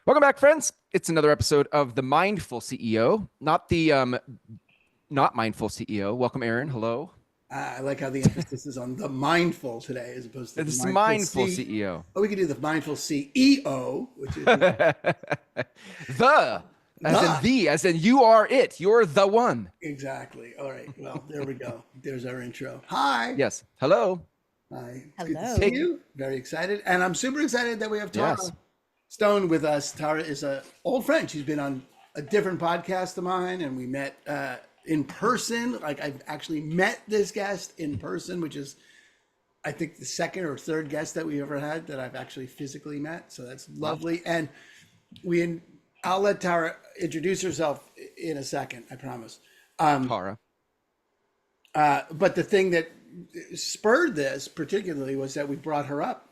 Welcome back, friends. It's another episode of the Mindful CEO, not the not mindful CEO. Welcome, Aaron. Hello. I like how the emphasis is on the mindful today as opposed to the It's mindful mindful C. CEO. Oh, we could do the mindful CEO, which is The, the. as in you are it. You're the one. Exactly. All right. Well, there we go. There's our intro. Hi. Yes. Hello. Hi. It's good to see Take Hello. you. Very excited. And I'm super excited that we have Tara yes. Stone with us. Tara is a old friend. She's been on a different podcast of mine, and we met in person. Like I've actually met this guest in person, which is I think the second or third guest that we ever had that I've actually physically met. So that's Wow. lovely. And we, I'll let Tara introduce herself in a second. I promise. Tara. But the thing that spurred this particularly was that we brought her up.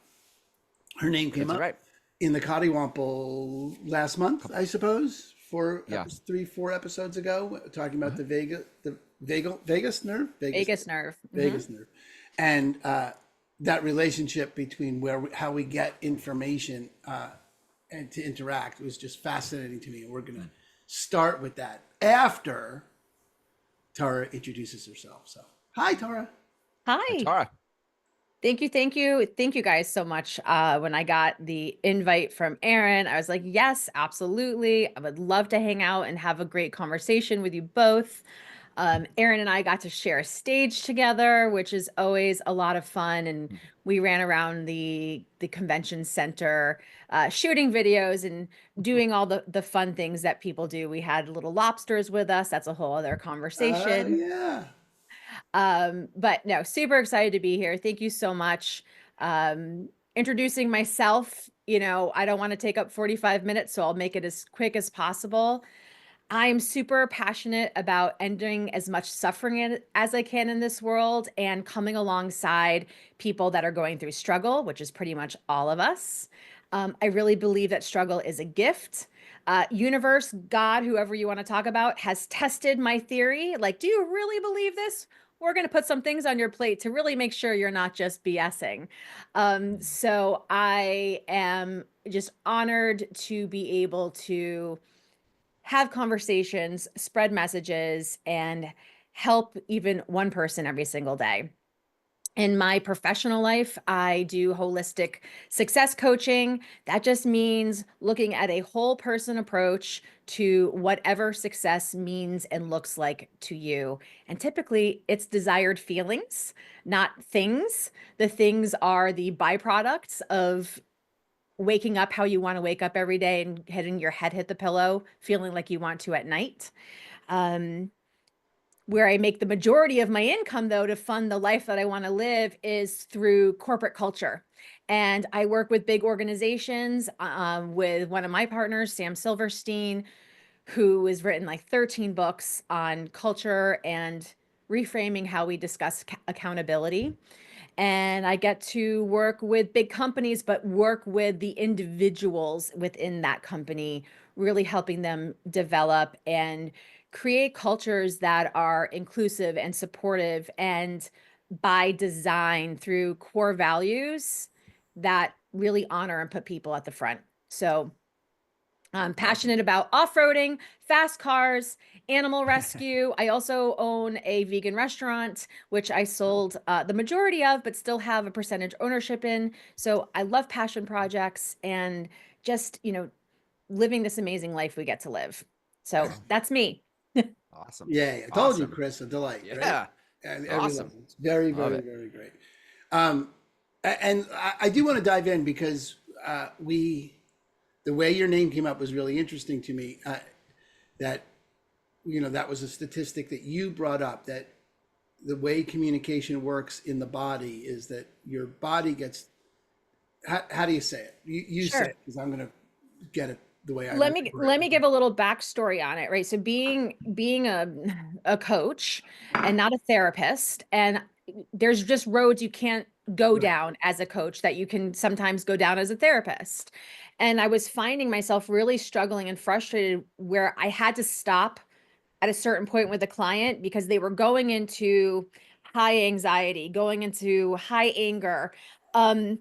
Her name came That's up right. in the Cottywomple last month, I suppose, Yeah. 4 episodes ago, talking about the Vegas nerve, Vagus nerve. Vegas nerve, and that relationship between how we get information and to interact was just fascinating to me. And we're gonna start with that after Tara introduces herself. So, hi, Tara. Hi. Tara. Thank you. Thank you. Thank you guys so much. When I got the invite from Aaron, I was like, yes, absolutely. I would love to hang out and have a great conversation with you both. Aaron and I got to share a stage together, which is always a lot of fun. And we ran around the convention center, shooting videos and doing all the fun things that people do. We had little lobsters with us. That's a whole other conversation. Yeah. But no, super excited to be here. Thank you so much. Introducing myself, I don't want to take up 45 minutes, so I'll make it as quick as possible. I'm super passionate about ending as much suffering as I can in this world and coming alongside people that are going through struggle, which is pretty much all of us. I really believe that struggle is a gift. Universe, God, whoever you want to talk about, has tested my theory. Like, do you really believe this? We're going to put some things on your plate to really make sure you're not just BSing. So I am just honored to be able to have conversations, spread messages, and help even one person every single day. In my professional life, I do holistic success coaching. That just means looking at a whole person approach to whatever success means and looks like to you. And typically, it's desired feelings, not things. The things are the byproducts of waking up how you want to wake up every day and hitting your head hit the pillow, feeling like you want to at night. Um, where I make the majority of my income, though, to fund the life that I want to live is through corporate culture. And I work with big organizations with one of my partners, Sam Silverstein, who has written like 13 books on culture and reframing how we discuss accountability. And I get to work with big companies, but work with the individuals within that company, really helping them develop and create cultures that are inclusive and supportive and by design through core values that really honor and put people at the front. So I'm passionate about off-roading, fast cars, animal rescue. I also own a vegan restaurant, which I sold the majority of, but still have a percentage ownership in. So I love passion projects and just, living this amazing life we get to live. So that's me. Awesome. Yay. I told you, Awesome. Chris, a delight, right? Yeah. And every Awesome. level. It's very, Love very, it. very great. And I do want to dive in because the way your name came up was really interesting to me. That, that was a statistic that you brought up, that the way communication works in the body is that your body gets, how do you say it? You say Sure. it, because I'm going to get it the way I Let remember me it. let me give a little backstory on it, right? So being a coach and not a therapist, and there's just roads you can't go Right. down as a coach that you can sometimes go down as a therapist. And I was finding myself really struggling and frustrated where I had to stop at a certain point with a client because they were going into high anxiety, going into high anger. Um,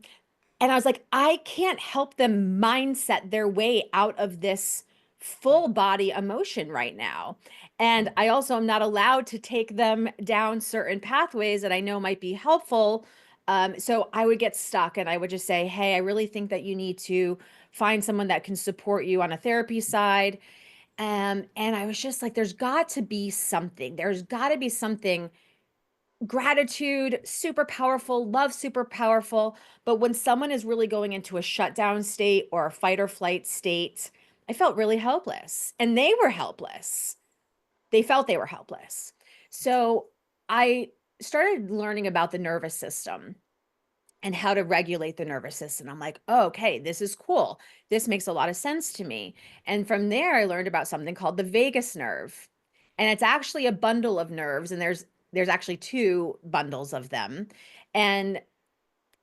And I was like, I can't help them mindset their way out of this full body emotion right now. And I also am not allowed to take them down certain pathways that I know might be helpful. So I would get stuck and I would just say, hey, I really think that you need to find someone that can support you on a therapy side. And I was just like, there's got to be something. There's got to be something. Gratitude, super powerful, love, super powerful. But when someone is really going into a shutdown state or a fight or flight state, I felt really helpless. And they were helpless. They felt they were helpless. So I started learning about the nervous system and how to regulate the nervous system. I'm like, oh, okay, this is cool. This makes a lot of sense to me. And from there, I learned about something called the vagus nerve. And it's actually a bundle of nerves, and there's actually two bundles of them. And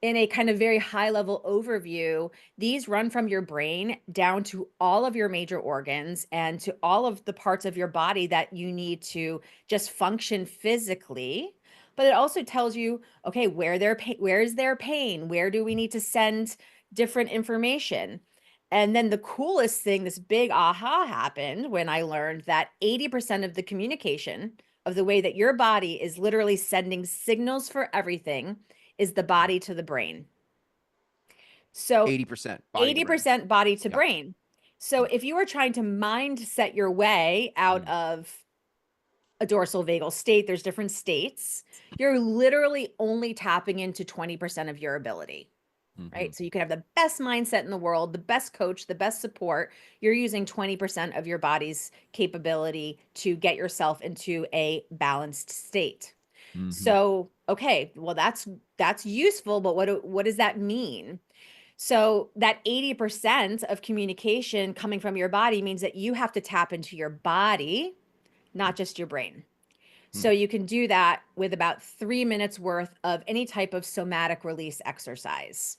in a kind of very high level overview, these run from your brain down to all of your major organs and to all of the parts of your body that you need to just function physically. But it also tells you, okay, where is their pain? Where do we need to send different information? And then the coolest thing, this big aha happened when I learned that 80% of the communication of the way that your body is literally sending signals for everything is the body to the brain. So 80% body to brain. 80% body to Yeah. brain. So if you were trying to mindset your way out of a dorsal vagal state, there's different states, you're literally only tapping into 20% of your ability. Right. So you can have the best mindset in the world, the best coach, the best support. You're using 20% of your body's capability to get yourself into a balanced state. So, okay, well, that's useful, but what does that mean? So that 80% of communication coming from your body means that you have to tap into your body, not just your brain. So you can do that with about 3 minutes worth of any type of somatic release exercise.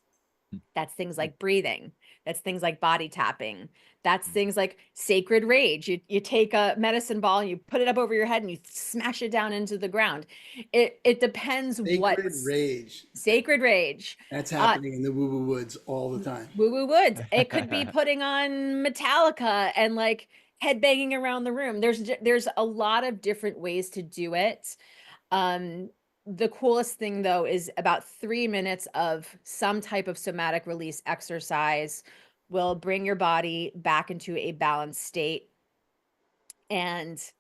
That's things like breathing. That's things like body tapping. That's things like sacred rage. You take a medicine ball and you put it up over your head and you smash it down into the ground. It depends what Sacred rage. sacred rage. That's happening in the woo-woo woods all the time. Woo woo woods. It could be putting on Metallica and like headbanging around the room. There's a lot of different ways to do it. The coolest thing though is about 3 minutes of some type of somatic release exercise will bring your body back into a balanced state and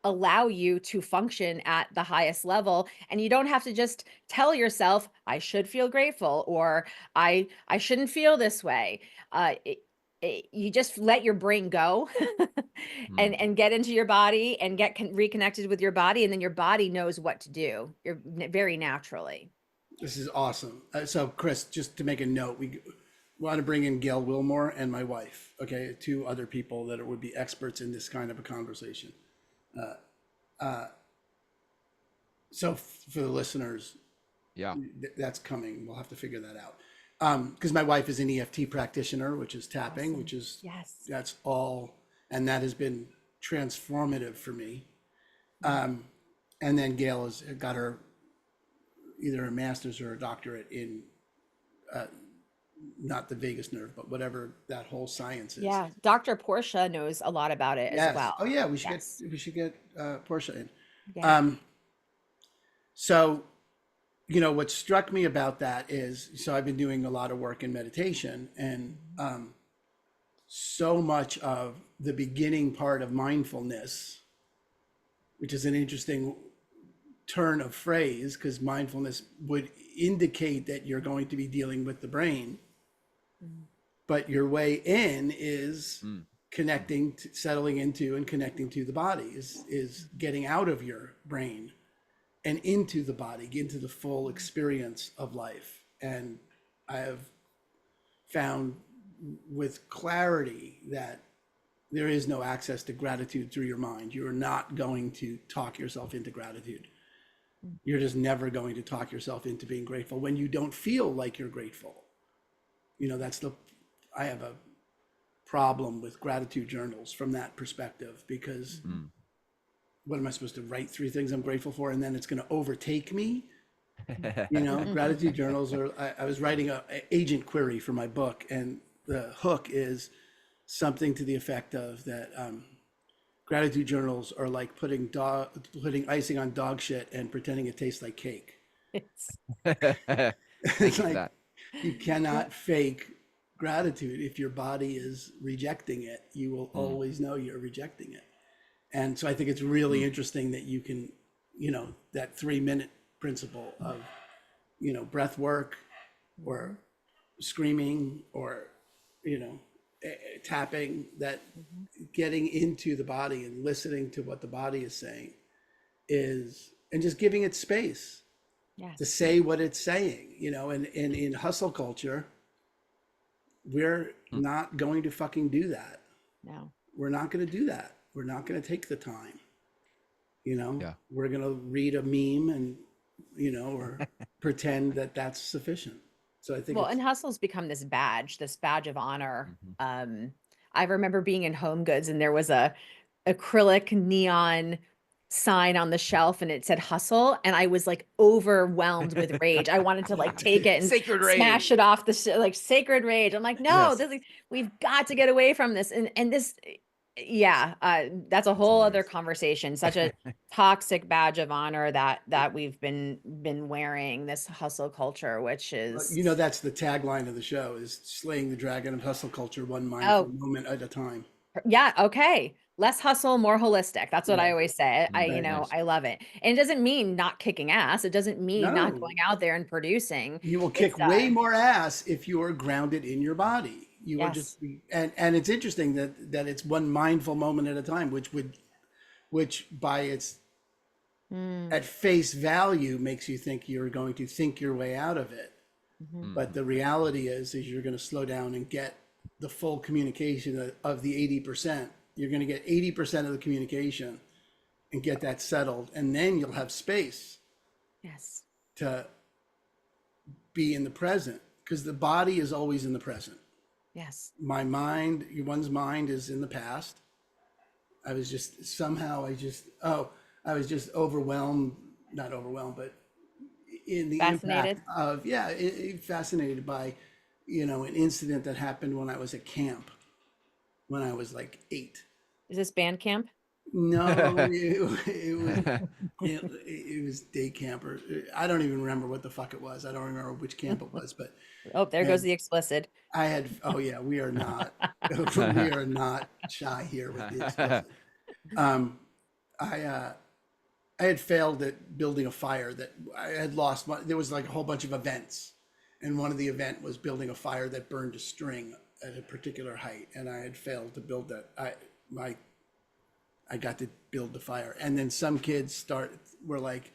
allow you to function at the highest level. And you don't have to just tell yourself, I should feel grateful, or I shouldn't feel this way. You just let your brain go and get into your body and get reconnected with your body, and then your body knows what to do. You're very naturally. This is awesome. So, Chris, just to make a note, we want to bring in Gail Wilmore and my wife, okay, two other people that would be experts in this kind of a conversation. So for the listeners, Yeah. that's coming. We'll have to figure that out. Because my wife is an EFT practitioner, which is tapping, Awesome. which is, Yes. that's all, and that has been transformative for me. And then Gail has got her either a master's or a doctorate in not the vagus nerve, but whatever that whole science is. Yeah. Dr. Portia knows a lot about it Yes. as well. Oh yeah, we should Yes. get Portia in. Yeah. So, you know, what struck me about that is, so I've been doing a lot of work in meditation, and so much of the beginning part of mindfulness, which is an interesting turn of phrase, because mindfulness would indicate that you're going to be dealing with the brain, but your way in is connecting to, settling into and connecting to the body, is getting out of your brain and into the body, into the full experience of life. And I have found with clarity that there is no access to gratitude through your mind. You're not going to talk yourself into gratitude. You're just never going to talk yourself into being grateful when you don't feel like you're grateful. You know, I have a problem with gratitude journals from that perspective, because what am I supposed to write 3 things I'm grateful for, and then it's going to overtake me? You know, gratitude journals are, I was writing a agent query for my book, and the hook is something to the effect of that gratitude journals are like putting icing on dog shit and pretending it tastes like cake. It's Thank It's you for like that. you cannot fake gratitude. If your body is rejecting it, you will Mm, always know you're rejecting it. And so I think it's really mm, interesting that you can, you know, that 3 minute principle of, you know, breath work Mhm, or screaming or, you know, tapping, that mhm. getting into the body and listening to what the body is saying is, and just giving it space to Yes. say what it's saying, you know, and in hustle culture, we're mm. not going to fucking do that. No. We're not going to do that. We're not going to take the time, you know, Yeah. we're going to read a meme and, you know, or pretend that that's sufficient. So I think Well, it's, and hustle's become this badge of honor. Mhm. I remember being in Home Goods and there was a acrylic neon sign on the shelf and it said hustle and I was like overwhelmed with rage. I wanted to like take it and Sacred smash rage. it off like sacred rage. I'm like, no, Yes. we've got to get away from this. And this, yeah, that's a That's whole other hilarious. conversation. Such a toxic badge of honor that we've been wearing, this hustle culture, which is you know, that's the tagline of the show is slaying the dragon of hustle culture, one mindful oh moment at a time. yeah, okay. Less hustle, more holistic. That's what Yeah. I always say. Mm, Right. nice. I love it. And it doesn't mean not kicking ass. It doesn't mean not No, going out there and producing. you will It's kick way more ass if you are grounded in your body. You are just, yes. and it's interesting that it's one mindful moment at a time, which by its Mm, at face value makes you think you're going to think your way out of it. mhm. But Mhm. the reality is you're going to slow down and get the full communication of the 80%. You're going to get 80% of the communication and get that settled, and then you'll have space Yes. to be in the present, because the body is always in the present. Yes. My mind, one's mind is in the past. I was just somehow I was just overwhelmed, not overwhelmed, but in the impact Fascinated. of, yeah, fascinated by, you know, an incident that happened when I was at camp when I was like 8. Is this band camp? No, it was day camper. I don't even remember what the fuck it was. I don't remember which camp it was, but Oh, there goes and the explicit. I had, oh yeah, we are not we are not shy here with the explicit. Um, I I had failed at building a fire, that I had lost there was like a whole bunch of events, and one of the event was building a fire that burned a string at a particular height, and I had failed to build that. My I got to build the fire, and then some kids were like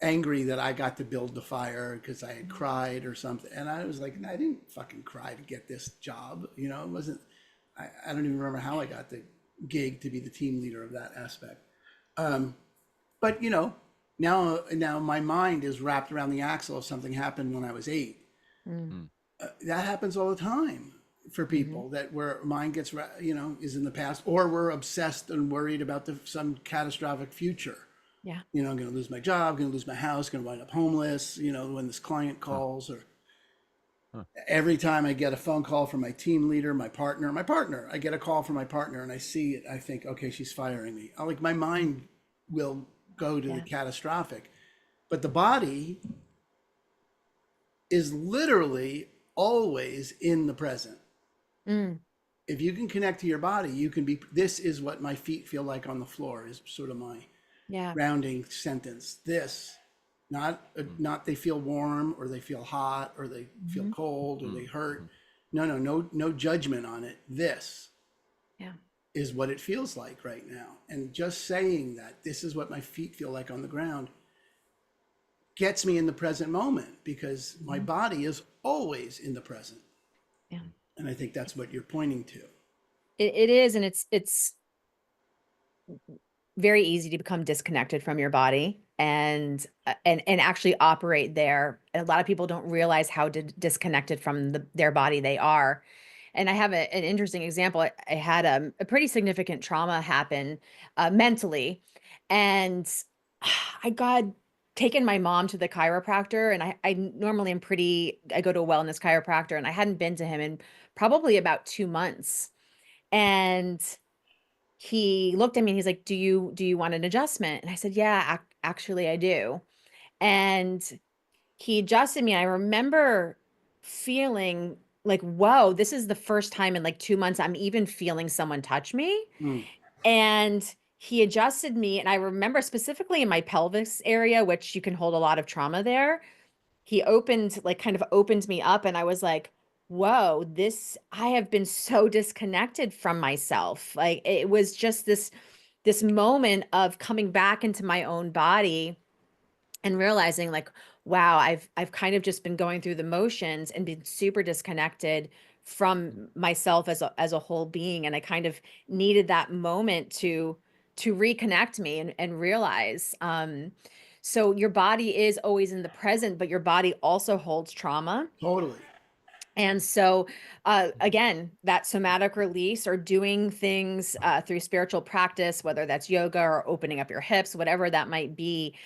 angry that I got to build the fire because I had cried or something, and I was like, I didn't fucking cry to get this job, you know. It wasn't. I don't even remember how I got the gig to be the team leader of that aspect. Um, but you know, now my mind is wrapped around the axle of something happened when I was 8. Mm, Mm, That happens all the time for mhm. people, that where mind gets, you know, is in the past, or we're obsessed and worried about some catastrophic future. Yeah. You know, I'm going to lose my job, going to lose my house, going to wind up homeless, you know, when this client huh, calls, or huh. every time I get a phone call from my team leader, my partner, I get a call from my partner and I see it, I think, okay, she's firing me. I, like, my mind will go to the Yeah. catastrophic, but the body is literally always in the present. Mm, If you can connect to your body, you can be, this is what my feet feel like on the floor, is sort of my yeah. grounding sentence. This, Mm, not they feel warm or they feel hot or they feel Mhm. cold or mm, they hurt. mhm. No judgment on it. This Yeah. is what it feels like right now. And just saying that this is what my feet feel like on the ground gets me in the present moment, because my Mhm. body is always in the present. Yeah. And I think that's what you're pointing to. It is, and it's very easy to become disconnected from your body and actually operate there. A lot of people don't realize how disconnected from their body they are. And I have an interesting example. I had a pretty significant trauma happen mentally, and I got taken my mom to the chiropractor, and I normally am I go to a wellness chiropractor, and I hadn't been to him in probably about 2 months. And he looked at me and he's like, "Do you want an adjustment?" And I said, "Yeah, actually I do." And he adjusted me. I remember feeling like, "Whoa, this is the first time in like 2 months I'm even feeling someone touch me." Mm. And he adjusted me, and I remember specifically in my pelvis area, which you can hold a lot of trauma there. He kind of opened me up, and I was like, "Whoa, I have been so disconnected from myself." Like, it was just this moment of coming back into my own body and realizing like, wow, I've kind of just been going through the motions and been super disconnected from myself as a whole being. And I kind of needed that moment to reconnect me and realize, so your body is always in the present, but your body also holds trauma. Totally. And so, again, that somatic release or doing things through spiritual practice, whether that's yoga or opening up your hips, whatever that might be,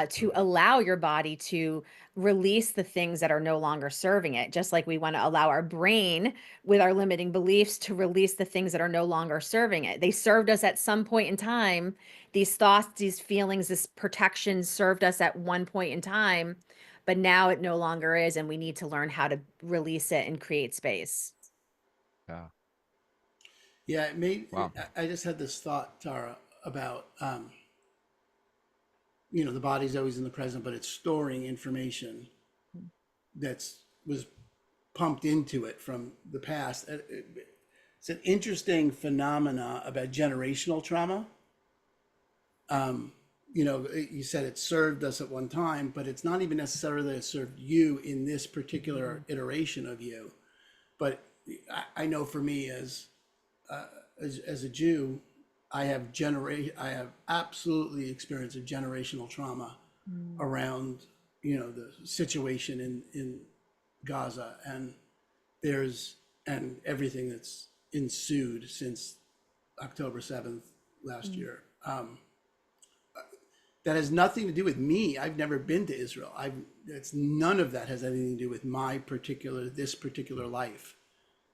to allow your body to release the things that are no longer serving it. Just like we want to allow our brain with our limiting beliefs to release the things that are no longer serving it. They served us at some point in time. These thoughts, these feelings, this protection served us at one point in time, but now it no longer is, and we need to learn how to release it and create space. Yeah. Yeah, it made. Wow. I just had this thought, Tara, about you know, the body's always in the present, but it's storing information that's was pumped into it from the past. It's an interesting phenomena about generational trauma. You know, you said it served us at one time, but it's not even necessarily that it served you in this particular iteration of you. But I know for me as a Jew, I have absolutely experienced a generational trauma Mm. around, you know, the situation in Gaza, and and everything that's ensued since October 7th last Mm. year. That has nothing to do with me. I've never been to Israel. It's none of that has anything to do with this particular life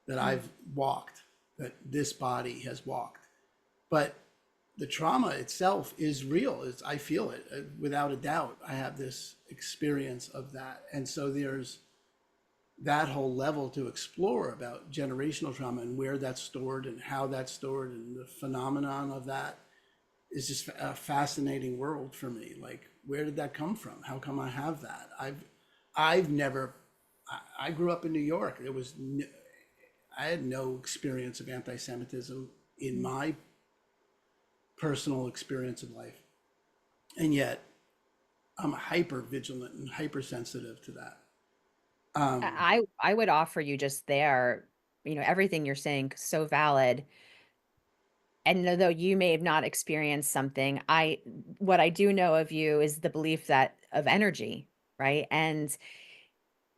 that Mm. I've walked, that this body has walked. But the trauma itself is real. I feel it without a doubt. I have this experience of that. And so there's that whole level to explore about generational trauma and where that's stored and how that's stored and the phenomenon of that is just a fascinating world for me. Like, where did that come from? How come I have that? I've never, I grew up in New York. I had no experience of anti-Semitism in Mm. my personal experience of life. And yet I'm hyper vigilant and hypersensitive to that. I would offer you just there, everything you're saying so valid. And though you may have not experienced something, what I do know of you is the belief that of energy, right? And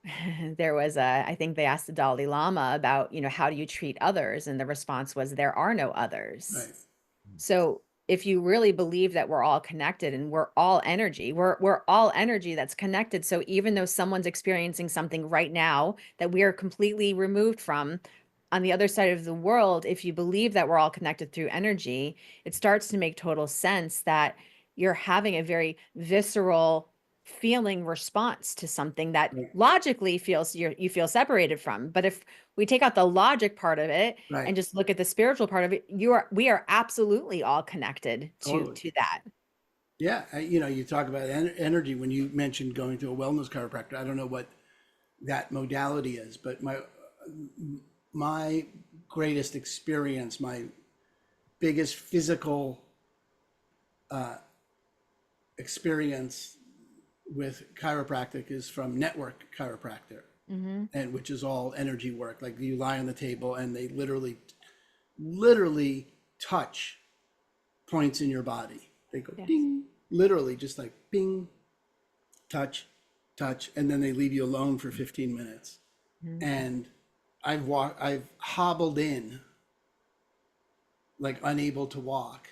I think they asked the Dalai Lama about, how do you treat others? And the response was, there are no others. Right. So if you really believe that we're all connected and we're all energy, we're all energy that's connected. So even though someone's experiencing something right now that we are completely removed from on the other side of the world, if you believe that we're all connected through energy, it starts to make total sense that you're having a very visceral feeling response to something that Right. logically you feel separated from. But if we take out the logic part of it Right. and just look at the spiritual part of it, we are absolutely all connected Totally. to that. Yeah. You know, you talk about energy when you mentioned going to a wellness chiropractor. I don't know what that modality is, but my greatest experience, my biggest physical experience with chiropractic is from network chiropractor, Hmm. and which is all energy work. Like, you lie on the table and they literally touch points in your body. They go Yes. ding, literally just like bing, touch, touch, and then they leave you alone for 15 minutes. Mhm. And I've hobbled in like unable to walk.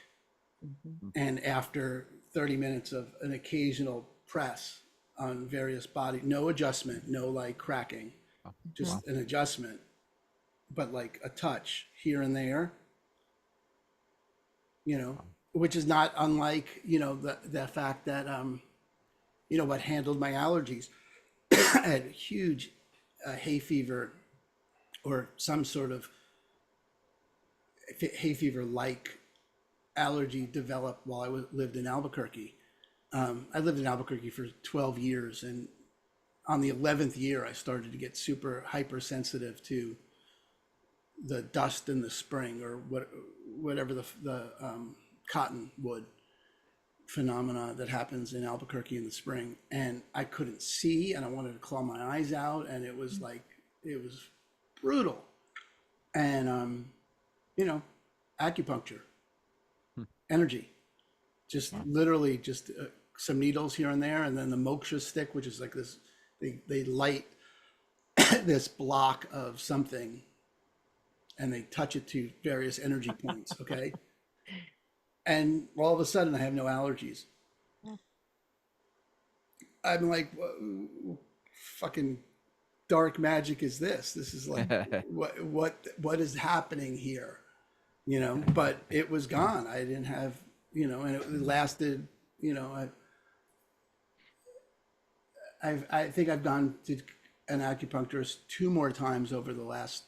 Mhm. And after 30 minutes of an occasional press on various body, no adjustment, no like cracking, just an adjustment, but like a touch here and there, you know, which is not unlike, you know, the fact that, you know, what handled my allergies. I had huge hay fever or some sort of hay fever like allergy developed while I lived in Albuquerque. I lived in Albuquerque for 12 years, and on the 11th year, I started to get super hypersensitive to the dust in the spring, or whatever the cottonwood phenomena that happens in Albuquerque in the spring. And I couldn't see, and I wanted to claw my eyes out, and it was like, it was brutal. And, you know, acupuncture, energy, just literally just some needles here and there, and then the moksha stick, which is like this, they light this block of something and they touch it to various energy points, okay? And all of a sudden I have no allergies. I'm like, what fucking dark magic is this? This is like, what is happening here? You know, but it was gone. I didn't have, you know, and it lasted, you know, I think I've gone to an acupuncturist 2 more times over the last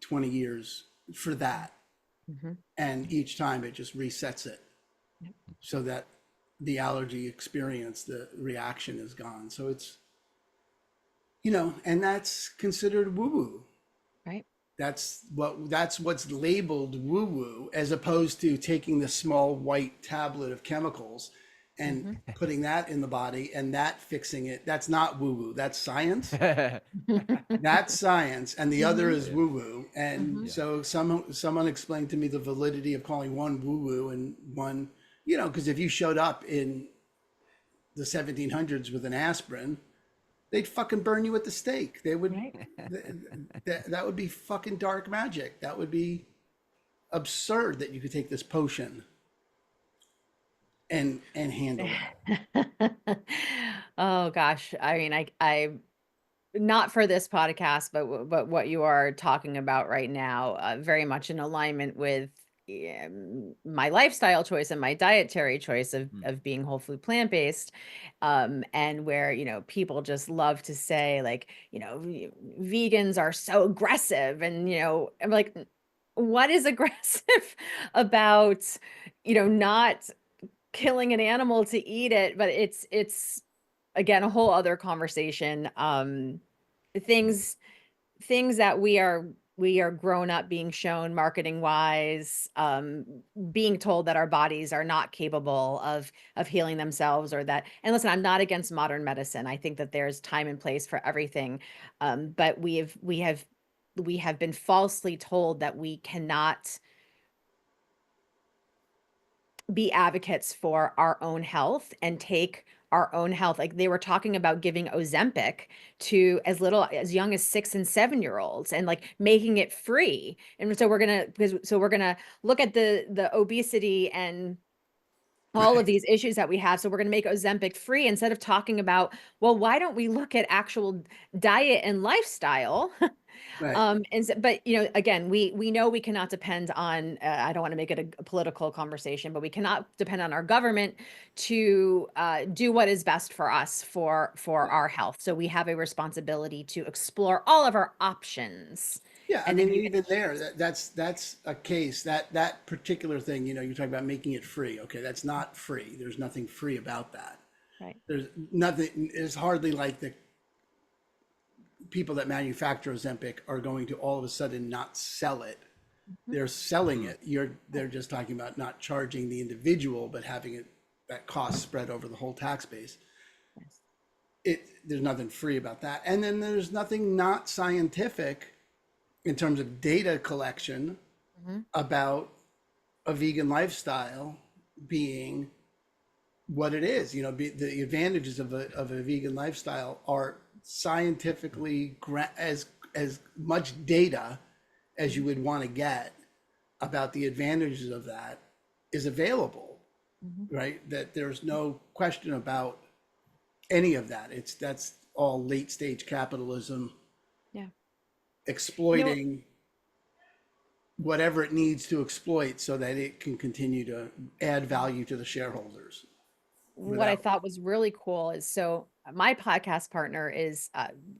20 years for that. And each time it just resets it so that the allergy experience, the reaction is gone. So it's, you know, and that's considered woo-woo. Right. That's what's labeled woo-woo, as opposed to taking the small white tablet of chemicals and putting that in the body and that fixing it. That's not woo-woo. That's science. That's science, and the other is woo-woo. And so someone explained to me the validity of calling one woo-woo and one, you know, because if you showed up in the 1700s with an aspirin, they'd fucking burn you at the stake. They would, that would be fucking dark magic. That would be absurd that you could take this potion and handle it. Oh gosh. I mean, I not for this podcast, but what you are talking about right now, very much in alignment with my lifestyle choice and my dietary choice of being whole food plant-based, and where, you know, people just love to say, like, you know, vegans are so aggressive, and, you know, I'm like, what is aggressive about, you know, not killing an animal to eat it? But it's again a whole other conversation. Things that we are grown up being shown marketing wise, being told that our bodies are not capable of healing themselves, or that, and listen, I'm not against modern medicine. I think that there's time and place for everything. But we have been falsely told that we cannot be advocates for our own health and take our own health. Like, they were talking about giving Ozempic to as young as 6 and 7-year-olds, and like making it free. And so we're gonna look at the obesity and all of these issues that we have. So we're going to make Ozempic free, instead of talking about, well, why don't we look at actual diet and lifestyle? Right. But, you know, again, we know we cannot depend on, I don't want to make it a political conversation, but we cannot depend on our government to do what is best for us for our health. So we have a responsibility to explore all of our options. Yeah, I And then mean, you even there, that's a case, that particular thing, you know, you're talking about making it free. Okay, that's not free. There's nothing free about that. right. There's nothing, it's hardly like the people that manufacture Ozempic are going to all of a sudden not sell it. They're selling it. They're just talking about not charging the individual, but having it, that cost spread over the whole tax base. Yes. There's nothing free about that. And then there's nothing not scientific in terms of data collection about a vegan lifestyle being what it is. You know, the advantages of a vegan lifestyle are scientifically as much data as you would want to get about the advantages of that is available. Mhm. right? That there's no question about any of that. That's all late stage capitalism Yeah. You know, exploiting whatever it needs to exploit so that it can continue to add value to the shareholders what I without. thought was really cool is so my podcast partner is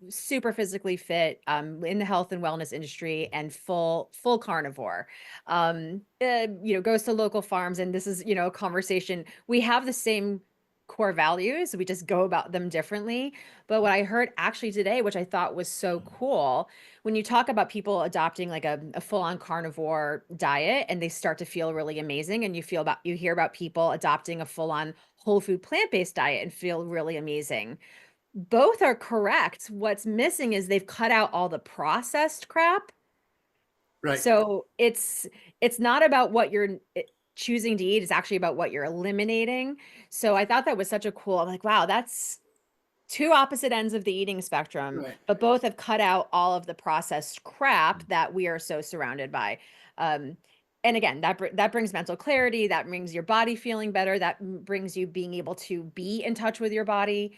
super physically fit, in the health and wellness industry and full carnivore. Goes to local farms, and this is a conversation we have the same core values. We just go about them differently. But what I heard actually today, which I thought was so cool, when you talk about people adopting like a full-on carnivore diet and they start to feel really amazing, and you hear about people adopting a full-on whole food plant-based diet and feel really amazing. Both are correct. What's missing is they've cut out all the processed crap. Right. So it's not about what you're choosing to eat, it's actually about what you're eliminating. So I thought that was such a cool. I'm like, wow, that's two opposite ends of the eating spectrum, Right. but both have cut out all of the processed crap that we are so surrounded by. Um, and again, that brings mental clarity, that brings your body feeling better, that brings you being able to be in touch with your body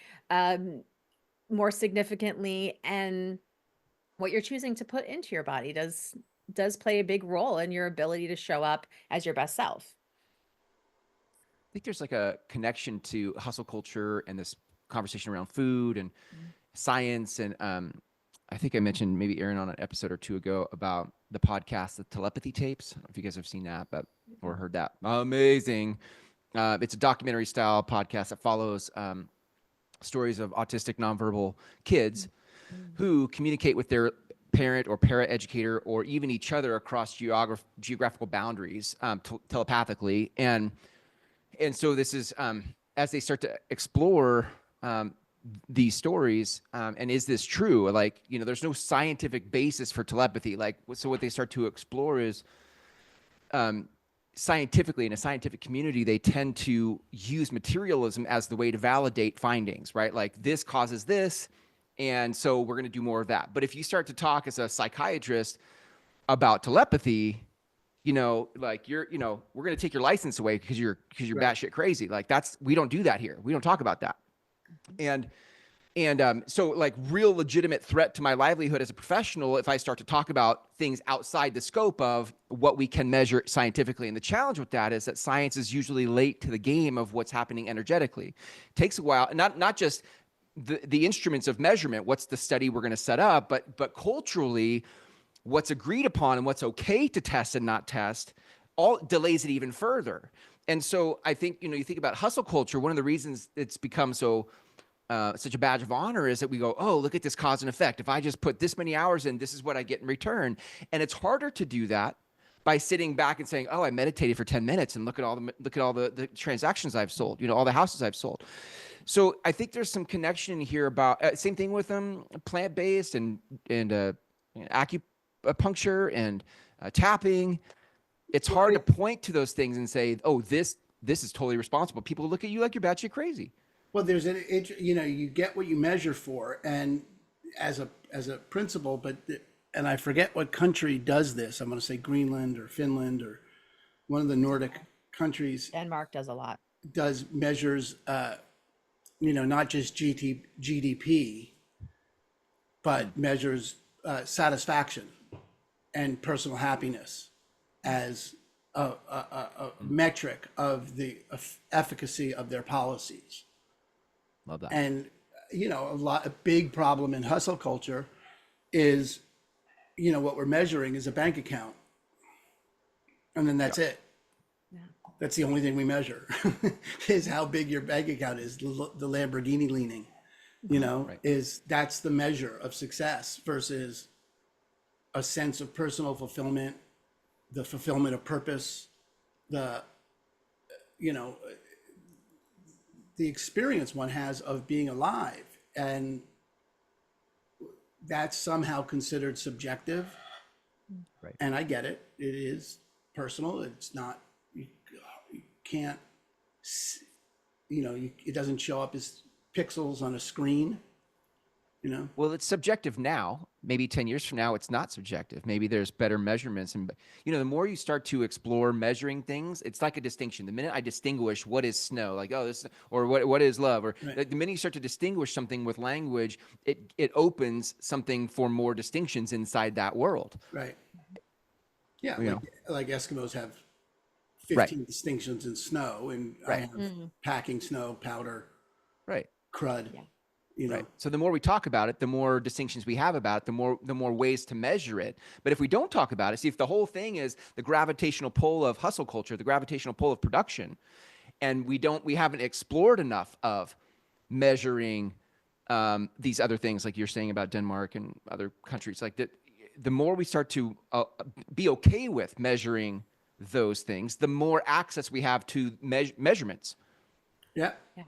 more significantly, and what you're choosing to put into your body does play a big role in your ability to show up as your best self. I think there's like a connection to hustle culture and this conversation around food and science. And I think I mentioned maybe Aaron on an episode or two ago about the podcast, the Telepathy tapes. I don't know if you guys have seen that, but or heard that. Amazing. It's a documentary style podcast that follows stories of autistic nonverbal kids who communicate with their parent or para-educator or even each other across geographical boundaries telepathically. And so this is as they start to explore these stories and is this true, like there's no scientific basis for telepathy, like so what they start to explore is scientifically, in a scientific community, they tend to use materialism as the way to validate findings, right? Like this causes this, and so we're going to do more of that. But if you start to talk as a psychiatrist about telepathy, like we're going to take your license away because you're Right. batshit crazy. Like we don't do that here. We don't talk about that. And so like real legitimate threat to my livelihood as a professional if I start to talk about things outside the scope of what we can measure scientifically. And the challenge with that is that science is usually late to the game of what's happening energetically. It takes a while, not just the instruments of measurement, what's the study we're going to set up, but culturally, what's agreed upon and what's okay to test and not test all delays it even further. And so I think, you think about hustle culture, one of the reasons it's become so such a badge of honor is that we go, oh, look at this cause and effect. If I just put this many hours in, this is what I get in return. And it's harder to do that by sitting back and saying, oh, I meditated for 10 minutes and look at all the transactions I've sold, all the houses I've sold. So I think there's some connection here about same thing with plant-based and acupuncture and tapping. It's hard to point to those things and say, oh, this is totally responsible. People look at you like you're batshit crazy. Well, you get what you measure for, and as a principle, and I forget what country does this. I'm going to say Greenland or Finland or one of the Nordic countries Denmark does a lot. does measures, not just GDP, but measures satisfaction and personal happiness as a metric of the efficacy of their policies. Love that. And a big problem in hustle culture is what we're measuring is a bank account, and then that's it. Yeah. That's the only thing we measure is how big your bank account is. The Lamborghini leaning, Right. that's the measure of success versus a sense of personal fulfillment, the fulfillment of purpose, the experience one has of being alive. And that's somehow considered subjective. Right. And I get it. It is personal. It's not, you can't, it doesn't show up as pixels on a screen, Well, it's subjective now maybe 10 years from now, it's not subjective. Maybe there's better measurements. And, the more you start to explore measuring things, it's like a distinction. The minute I distinguish what is snow, like, oh, this, or what is love, or Right. the minute you start to distinguish something with language, it opens something for more distinctions inside that world. Right. Yeah. You know, Like Eskimos have right, 15 distinctions in snow, and I right, have packing snow, powder, right. crud, Yeah. you Right. know. So the more we talk about it, the more distinctions we have about it, the more ways to measure it. But if we don't talk about it, see, if the whole thing is the gravitational pull of hustle culture, the gravitational pull of production, and we haven't explored enough of measuring these other things, like you're saying about Denmark and other countries, like that, the more we start to be okay with measuring those things, the more access we have to measurements. Yeah. Yeah.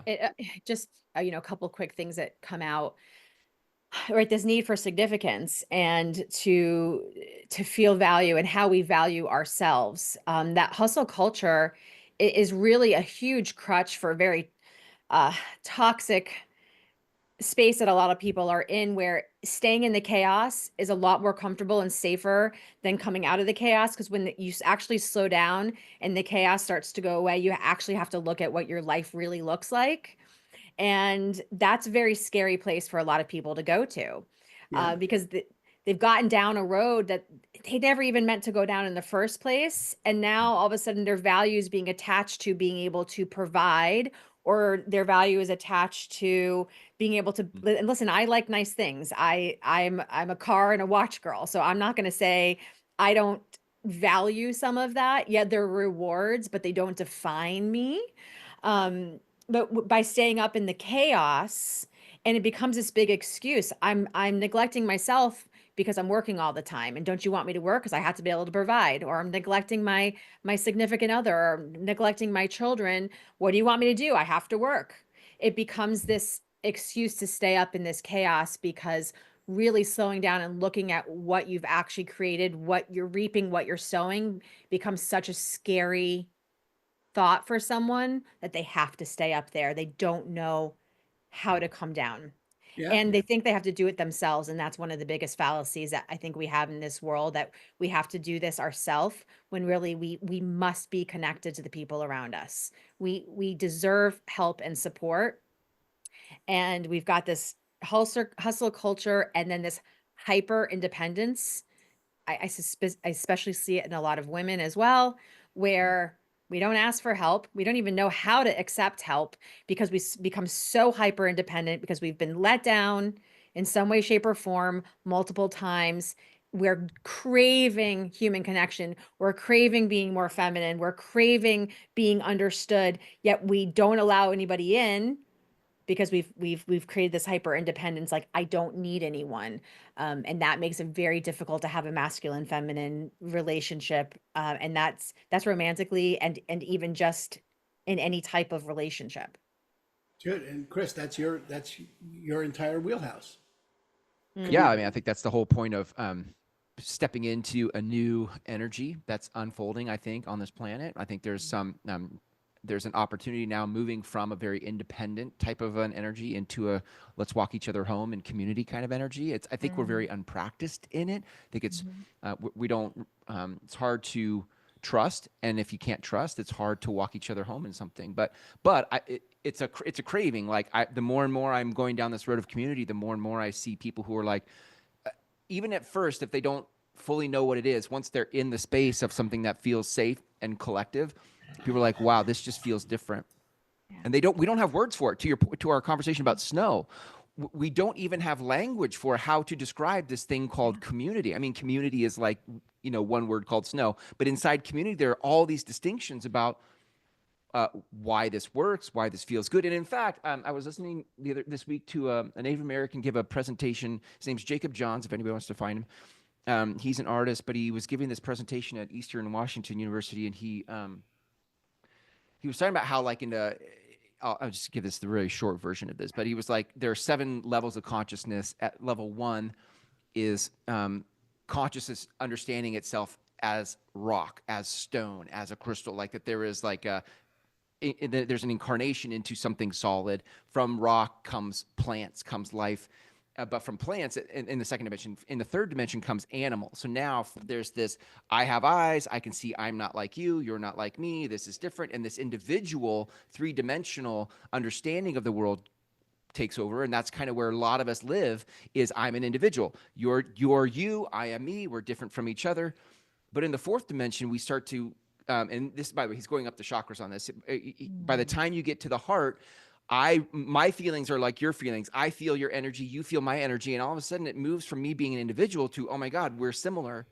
Yeah. Just a couple quick things that come out, right? This need for significance and to feel value and how we value ourselves. That hustle culture is really a huge crutch for a very toxic space that a lot of people are in, where staying in the chaos is a lot more comfortable and safer than coming out of the chaos. Because when you actually slow down and the chaos starts to go away, you actually have to look at what your life really looks like. And that's a very scary place for a lot of people to go to, Yeah. because they've gotten down a road that they never even meant to go down in the first place. And now all of a sudden their value is being attached to being able to provide, or their value is attached to being able to, and listen, I like nice things. I'm a car and a watch girl. So I'm not going to say I don't value some of that. Yeah, they're rewards, but they don't define me. Um, but by staying up in the chaos, and it becomes this big excuse, I'm neglecting myself because I'm working all the time, and don't you want me to work because I have to be able to provide, or I'm neglecting my significant other, or neglecting my children. What do you want me to do? I have to work. It becomes this excuse to stay up in this chaos, because really slowing down and looking at what you've actually created, what you're reaping, what you're sowing, becomes such a scary thought for someone that they have to stay up there. They don't know how to come down. Yeah. And they think they have to do it themselves. And that's one of the biggest fallacies that I think we have in this world, that we have to do this ourselves, when really we must be connected to the people around us. We deserve help and support. And we've got this hustle culture, and then this hyper independence. I especially see it in a lot of women as well, where we don't ask for help. We don't even know how to accept help, because become so hyper independent, because we've been let down in some way, shape, or form multiple times. We're craving human connection. We're craving being more feminine. We're craving being understood, yet we don't allow anybody in, because we've created this hyper independence, like I don't need anyone. And that makes it very difficult to have a masculine feminine relationship, and that's romantically, and even just in any type of relationship. Good. And Chris, that's your entire wheelhouse. Yeah, I Mhm. mean, I think that's the whole point of stepping into a new energy that's unfolding, I think, on this planet. I think there's an opportunity now, moving from a very independent type of an energy into a let's walk each other home and community kind of energy. I think we're very Mhm. unpracticed in it. I think Mhm. we don't, it's hard to trust. And if you can't trust, it's hard to walk each other home in something. It's a craving. Like the more and more I'm going down this road of community, the more and more I see people who are like, even at first, if they don't fully know what it is, once they're in the space of something that feels safe and collective, people are like, wow, this just feels different. Yeah. And we don't have words for it. To our conversation about snow, we don't even have language for how to describe this thing called community. I mean, community is like, one word called snow, but inside community, there are all these distinctions about why this works, why this feels good. And in fact, I was listening this week to a Native American give a presentation. His name's Jacob Johns, if anybody wants to find him. He's an artist, but he was giving this presentation at Eastern Washington University, and he was talking about how, like, I'll just give this the really short version of this, but he was like, there are 7 levels of consciousness. At level 1 is consciousness understanding itself as rock, as stone, as a crystal, like that there is like there's an incarnation into something solid. From rock comes plants, comes life. but from plants in the second dimension. In the third dimension comes animal. So now there's this, I have eyes, I can see I'm not like you, you're not like me, this is different. And this individual three-dimensional understanding of the world takes over. And that's kind of where a lot of us live, is I'm an individual. You're you, I am me, we're different from each other. But in the fourth dimension, we start to, and this, by the way, he's going up the chakras on this. By the time you get to the heart, my feelings are like your feelings. I feel your energy, you feel my energy, and all of a sudden it moves from me being an individual to, oh my God, we're similar.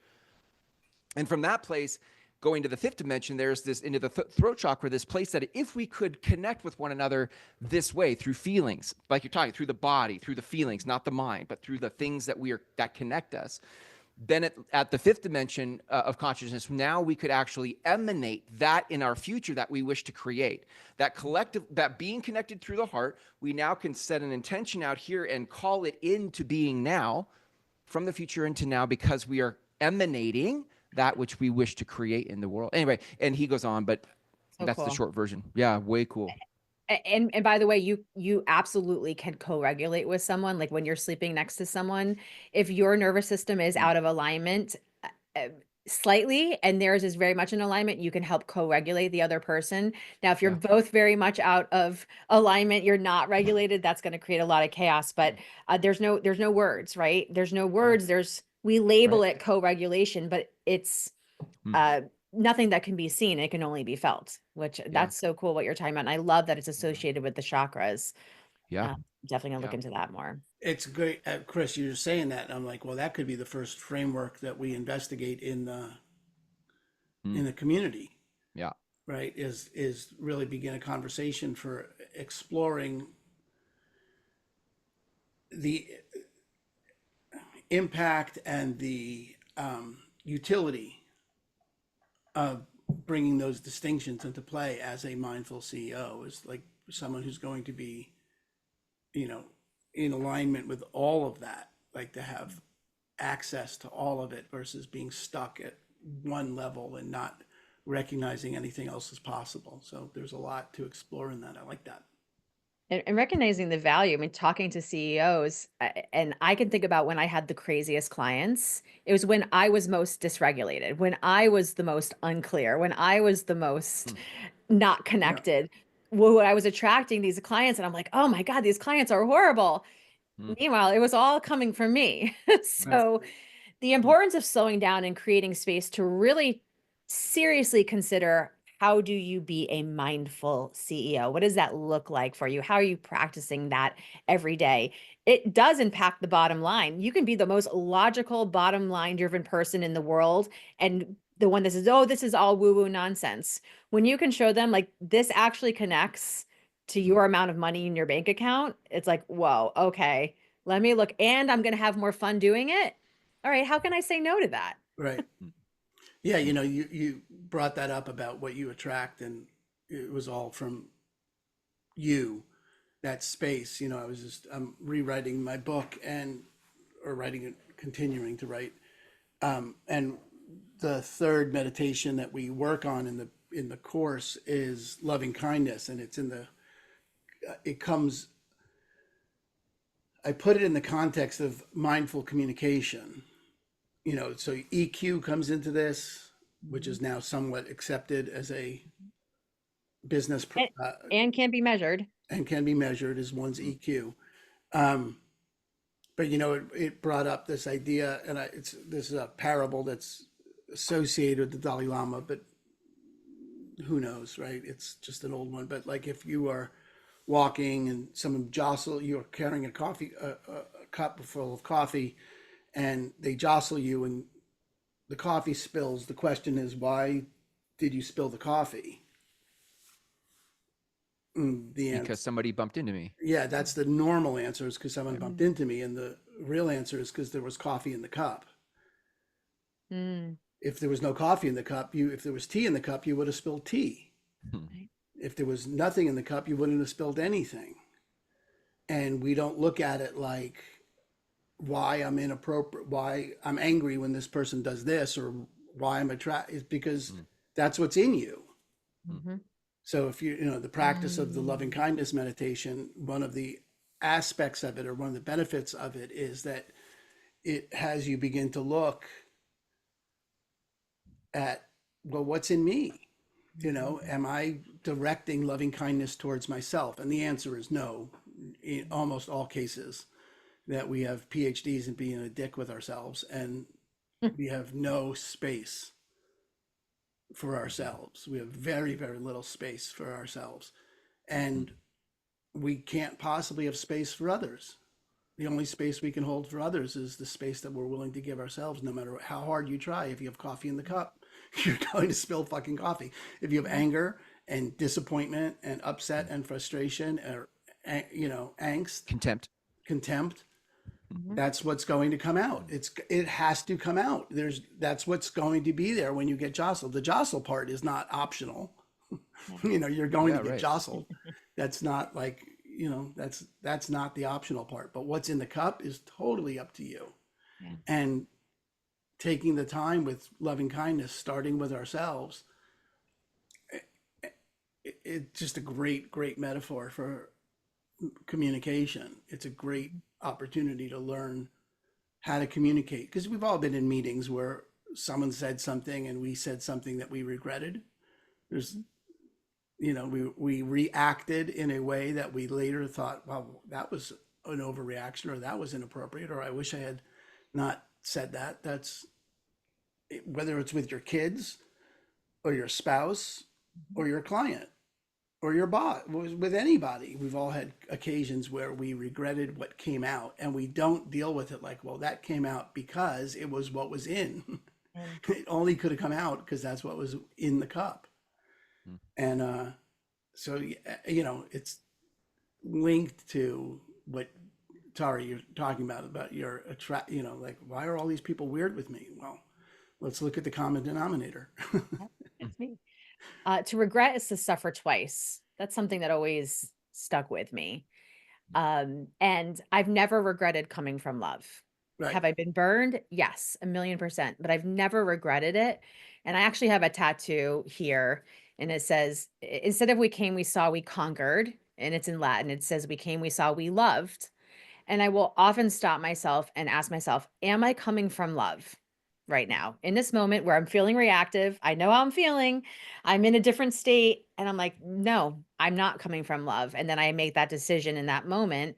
And from that place, going to the fifth dimension, there's this, into the throat chakra, this place that if we could connect with one another this way, through feelings, like you're talking, through the body, through the feelings, not the mind, but through the things that connect us, then at the fifth dimension of consciousness, now we could actually emanate that in our future that we wish to create. That collective, that being connected through the heart, we now can set an intention out here and call it into being now, from the future into now, because we are emanating that which we wish to create in the world. Anyway, and he goes on, but So that's the cool. short version. Yeah, way cool. And by the way, you absolutely can co-regulate with someone. Like when you're sleeping next to someone, if your nervous system is out of alignment uh, slightly and theirs is very much in alignment, you can help co-regulate the other person. Now, if you're Yeah. both very much out of alignment, you're not regulated, that's going to create a lot of chaos. But there's no words, right? There's no words. We label Right. it co-regulation, but it's Hmm. uh nothing that can be seen. It can only be felt, which Yeah. that's so cool what you're talking about. And I love that it's associated with the chakras. Yeah. Definitely gonna look Yeah. into that more. It's great, Chris. You're saying that, and I'm like, well, that could be the first framework that we investigate Hmm. in the community, Yeah. right? Is really begin a conversation for exploring the impact and the utility of bringing those distinctions into play as a mindful CEO, is like someone who's going to be, you know, in alignment with all of that, like to have access to all of it versus being stuck at one level and not recognizing anything else is possible. So there's a lot to explore in that. I like that. And recognizing the value. I mean, talking to CEOs, and I can think about when I had the craziest clients. It was when I was most dysregulated, when I was the most unclear, when I was the most not Yeah. connected. When I was attracting these clients, and I'm like, oh my God, these clients are horrible. Hmm. Meanwhile, it was all coming from me. Right. So the importance of slowing down and creating space to really seriously consider, how do you be a mindful CEO? What does that look like for you? How are you practicing that every day? It does impact the bottom line. You can be the most logical, bottom line driven person in the world, and the one that says, oh, this is all woo woo nonsense. When you can show them, like, this actually connects to your amount of money in your bank account, it's like, whoa, okay, let me look. And I'm going to have more fun doing it. All right, how can I say no to that? Right. Yeah. You brought that up about what you attract, and it was all from you, that space. I'm rewriting my book or writing it, continuing to write. And the third meditation that we work on in the course is loving kindness, and it comes. I put it in the context of mindful communication. So EQ comes into this, which is now somewhat accepted as a business And, and can be measured. and can be measured as one's EQ. Um, but it brought up this idea, and this is a parable that's associated with the Dalai Lama, but who knows, right? It's just an old one. But like, if you are walking and someone you're carrying a cup full of coffee, and they jostle you, and the coffee spills. The question is, why did you spill the coffee? The answer, Because somebody bumped into me. yeah, that's the normal answer, is because someone Right. bumped into me, and the real answer is because there was coffee in the cup. Mm, If there was no coffee in the cup, if there was tea in the cup, you would have spilled tea. Hmm. If there was nothing in the cup, you wouldn't have spilled anything. And we don't look at it like, why I'm inappropriate, why I'm angry when this person does this, or why I'm attracted, is because that's what's in you. mhm. So if the practice of the loving kindness meditation, one of the aspects of it, or one of the benefits of it, is that it has you begin to look at, well, what's in me? You know, am I directing loving kindness towards myself? And the answer is no, in almost all cases. That we have PhDs in being a dick with ourselves, and we have no space for ourselves. We have very, very little space for ourselves. And we can't possibly have space for others. The only space we can hold for others is the space that we're willing to give ourselves, no matter how hard you try. If you have coffee in the cup, you're going to spill fucking coffee. If you have anger and disappointment and upset and frustration, or, you know, angst, Contempt. that's what's going to come out. It has to come out. That's what's going to be there when you get jostled. The jostle part is not optional. You know, you're going to get jostled. That's not like, you know, that's not the optional part. But what's in the cup is totally up to you. Yeah. And taking the time with loving kindness, starting with ourselves, it's just a great, great metaphor for communication. It's a great opportunity to learn how to communicate, because we've all been in meetings where someone said something and we said something that we regretted. There's, you know, we reacted in a way that we later thought, well, that was an overreaction, or that was inappropriate, or I wish I had not said that. That's, whether it's with your kids or your spouse or your client or your boss, with anybody. We've all had occasions where we regretted what came out, and we don't deal with it like, well, that came out because it was what was in. It only could have come out because that's what was in the cup. And so, you know, it's linked to what, Tara, you're talking about your you know, like, why are all these people weird with me? Well, let's look at the common denominator. That's me. To regret is to suffer twice. That's something that always stuck with me. And I've never regretted coming from love. Right. Have I been burned? Yes, 1,000,000%, but I've never regretted it. And I actually have a tattoo here, and it says, instead of we came, we saw, we conquered. And it's in Latin. It says, we came, we saw, we loved. And I will often stop myself and ask myself, am I coming from love right now? In this moment where I'm feeling reactive, I know how I'm feeling, I'm in a different state, and I'm like, no, I'm not coming from love. And then I make that decision in that moment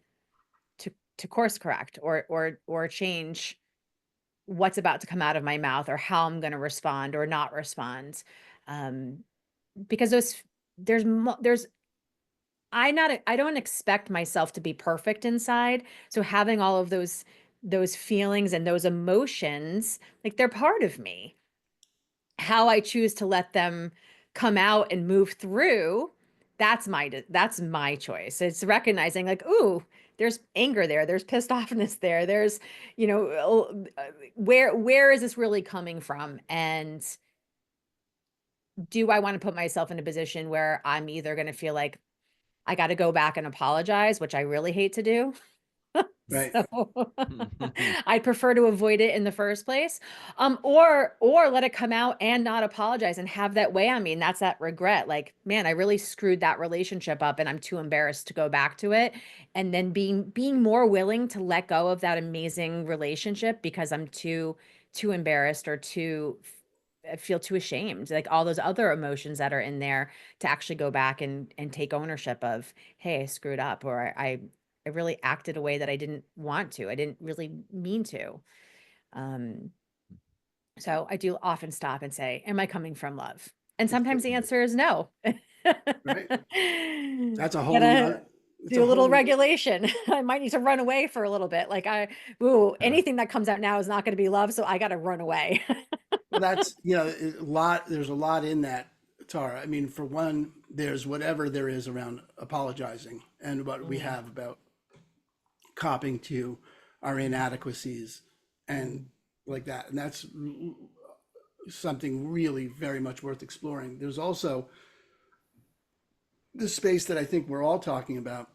to course correct or change what's about to come out of my mouth, or how I'm going to respond or not respond. Um, because there's I don't expect myself to be perfect inside. So having all of those feelings and those emotions, like, they're part of me. How I choose to let them come out and move through, that's my choice. It's recognizing, like, ooh, there's anger there, there's pissed offness there, there's, you know, where is this really coming from? And do I want to put myself in a position where I'm either going to feel like I got to go back and apologize, which I really hate to do. Right. So I'd prefer to avoid it in the first place. Or let it come out and not apologize and have that weigh on me. And that's that regret. Like, man, I really screwed that relationship up and I'm too embarrassed to go back to it. And then being more willing to let go of that amazing relationship because I'm too embarrassed or I feel too ashamed, like all those other emotions that are in there, to actually go back and take ownership of, hey, I screwed up, or I really acted a way that I didn't want to. I didn't really mean to. Um, so I do often stop and say, am I coming from love? And sometimes the answer is no. Right. That's a whole Gotta nother, it's do a a little whole, regulation. I might need to run away for a little bit. Like, anything that comes out now is not going to be love. So I got to run away. well, that's, you know, there's a lot in that, Tara. I mean, for one, there's whatever there is around apologizing and what we have about copping to our inadequacies and like that. And that's something really very much worth exploring. There's also the space that I think we're all talking about,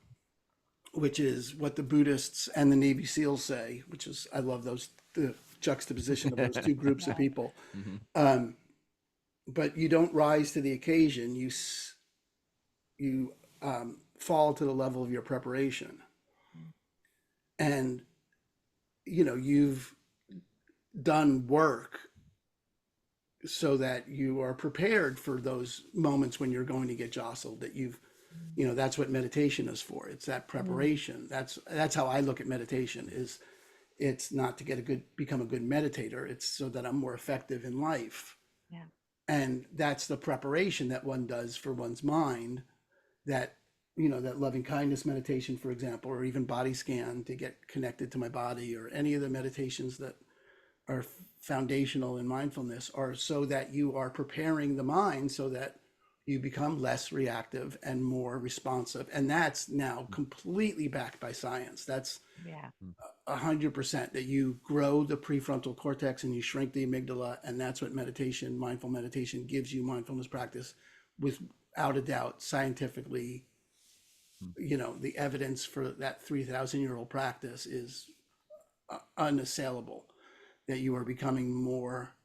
which is what the Buddhists and the Navy SEALs say, which is, I love the juxtaposition of those two groups of people. But you don't rise to the occasion. You fall to the level of your preparation. and you've done work so that you are prepared for those moments when you're going to get jostled, that that's what meditation is for. It's that preparation. That's how I look at meditation. Is it's not to become a good meditator. It's so that I'm more effective in life. Yeah. And that's the preparation that one does for one's mind, that that loving kindness meditation, for example, or even body scan to get connected to my body, or any of the meditations that are foundational in mindfulness, are so that you are preparing the mind so that you become less reactive and more responsive. And that's now completely backed by science. That's 100%, that you grow the prefrontal cortex and you shrink the amygdala. And that's what mindful meditation gives you. Mindfulness practice, without a doubt, scientifically, the evidence for that 3,000-year-old practice is unassailable, that you are becoming more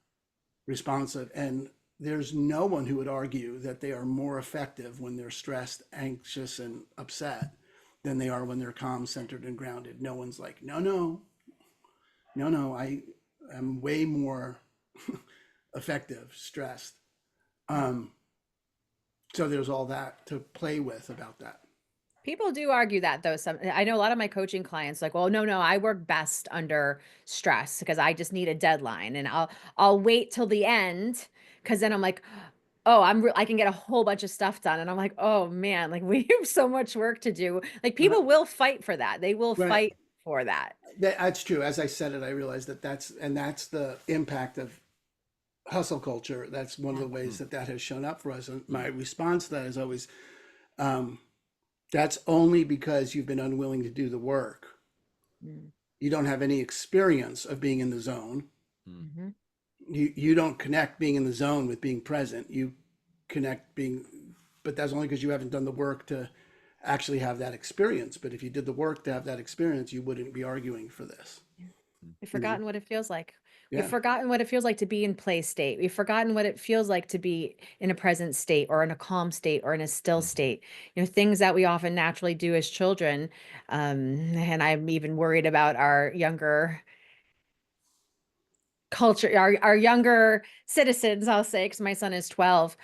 responsive. And there's no one who would argue that they are more effective when they're stressed, anxious, and upset than they are when they're calm, centered, and grounded. No one's like, no, I am way more effective stressed. So there's all that to play with about that. People do argue that, though. I know a lot of my coaching clients like, well, no, I work best under stress because I just need a deadline, and I'll wait till the end, because then I'm like, oh, I can get a whole bunch of stuff done, and I'm like, oh man, like we have so much work to do. Like people will fight for that. They will Right. fight for that. That's true. As I said it, I realized that's the impact of hustle culture. That's one of the ways that has shown up for us. And my response to that is always, that's only because you've been unwilling to do the work. You don't have any experience of being in the zone. Mm-hmm. You don't connect being in the zone with being present. You connect but that's only because you haven't done the work to actually have that experience. But if you did the work to have that experience, you wouldn't be arguing for this. We've forgotten what it feels like. Yeah. We've forgotten what it feels like to be in play state. We've forgotten what it feels like to be in a present state, or in a calm state, or in a still state. Things that we often naturally do as children. And I'm even worried about our younger culture, our younger citizens, I'll say, because my son is 12.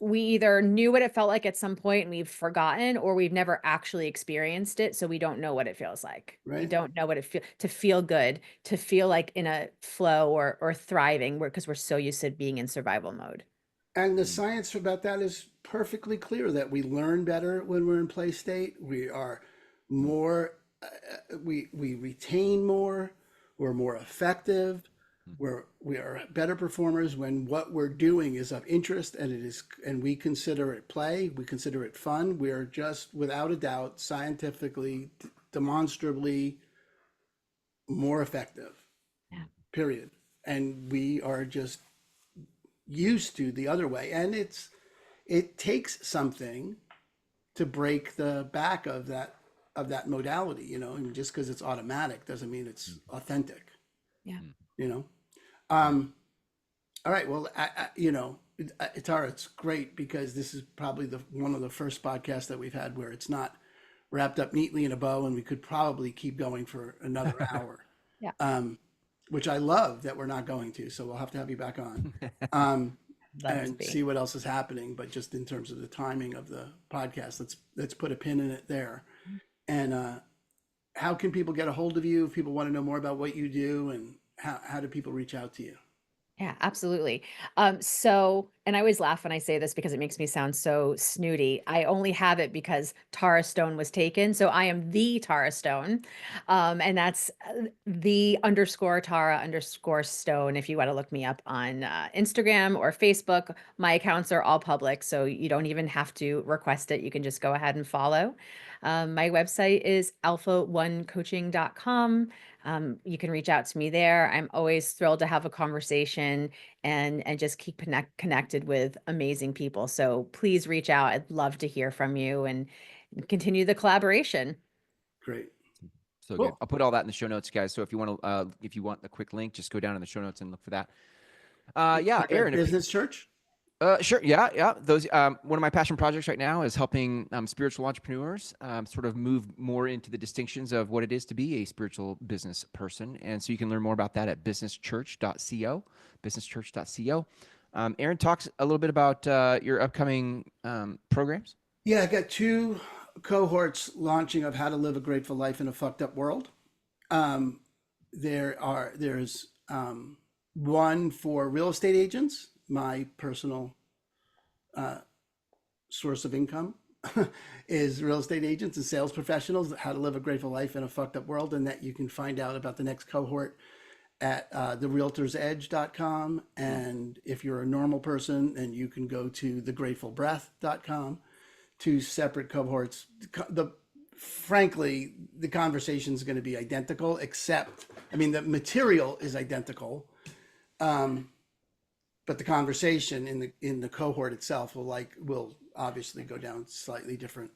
We either knew what it felt like at some point and we've forgotten, or we've never actually experienced it. So we don't know what it feels like. We Right. don't know what to feel good, to feel like in a flow or thriving, because we're so used to being in survival mode. And the science about that is perfectly clear, that we learn better when we're in play state. We are more, we retain more, we're more effective, we are better performers when what we're doing is of interest, and we consider it play, we consider it fun. We are just, without a doubt, scientifically, demonstrably more effective. Yeah. Period. And we are just used to the other way, and it takes something to break the back of that modality, and just because it's automatic doesn't mean it's authentic. Yeah. All right, well, Tara, it's great, because this is probably one of the first podcasts that we've had where it's not wrapped up neatly in a bow, and we could probably keep going for another hour. Yeah. Which I love that we're not going to, so we'll have to have you back on. And see what else is happening. But just in terms of the timing of the podcast, let's put a pin in it there. And how can people get a hold of you if people want to know more about what you do, and how do people reach out to you? Yeah, absolutely. And I always laugh when I say this because it makes me sound so snooty. I only have it because Tara Stone was taken. So I am the Tara Stone. And that's the _Tara_Stone. If you want to look me up on Instagram or Facebook, my accounts are all public. So you don't even have to request it. You can just go ahead and follow. My website is alpha1coaching.com. You can reach out to me there. I'm always thrilled to have a conversation and just keep connected with amazing people. So please reach out. I'd love to hear from you and continue the collaboration. Great. So good. I'll put all that in the show notes, guys. So if you want a quick link, just go down in the show notes and look for that. Yeah, Like Aaron. Business Church? Sure. Yeah. Those, one of my passion projects right now is helping spiritual entrepreneurs sort of move more into the distinctions of what it is to be a spiritual business person. And so you can learn more about that at businesschurch.co, businesschurch.co. Aaron, talks a little bit about your upcoming programs. Yeah, I got 2 cohorts launching of how to live a grateful life in a fucked up world. There's one for real estate agents, my personal source of income is real estate agents and sales professionals, how to live a grateful life in a fucked up world. And that you can find out about the next cohort at therealtorsedge.com. And if you're a normal person, then you can go to thegratefulbreath.com. 2 separate cohorts. Frankly, the conversation is going to be identical, except, I mean, the material is identical, but the conversation in the cohort itself will obviously go down slightly different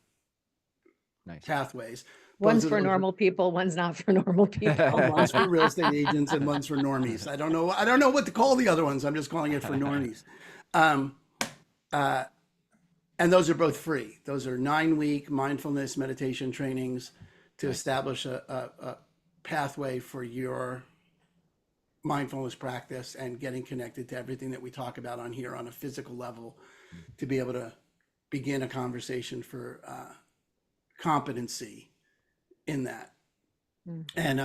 pathways. One's for normal people, one's not for normal people. One's for real estate agents and one's for normies. I don't know what to call the other ones. I'm just calling it for normies. And those are both free. Those are 9-week mindfulness meditation trainings to establish a pathway for your mindfulness practice and getting connected to everything that we talk about on here on a physical level, to be able to begin a conversation for competency in that. And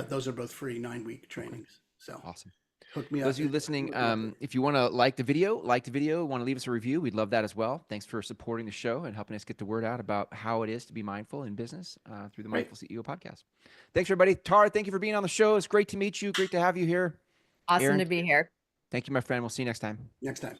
those are both free 9-week trainings. So awesome. Hook me up. Those of you listening, if you want to like the video, want to leave us a review, we'd love that as well. Thanks for supporting the show and helping us get the word out about how it is to be mindful in business through the Mindful CEO podcast. Thanks, everybody. Tara, thank you for being on the show. It's great to meet you. Great to have you here. Awesome Aaron, to be here. thank you, my friend. We'll see you next time. Next time.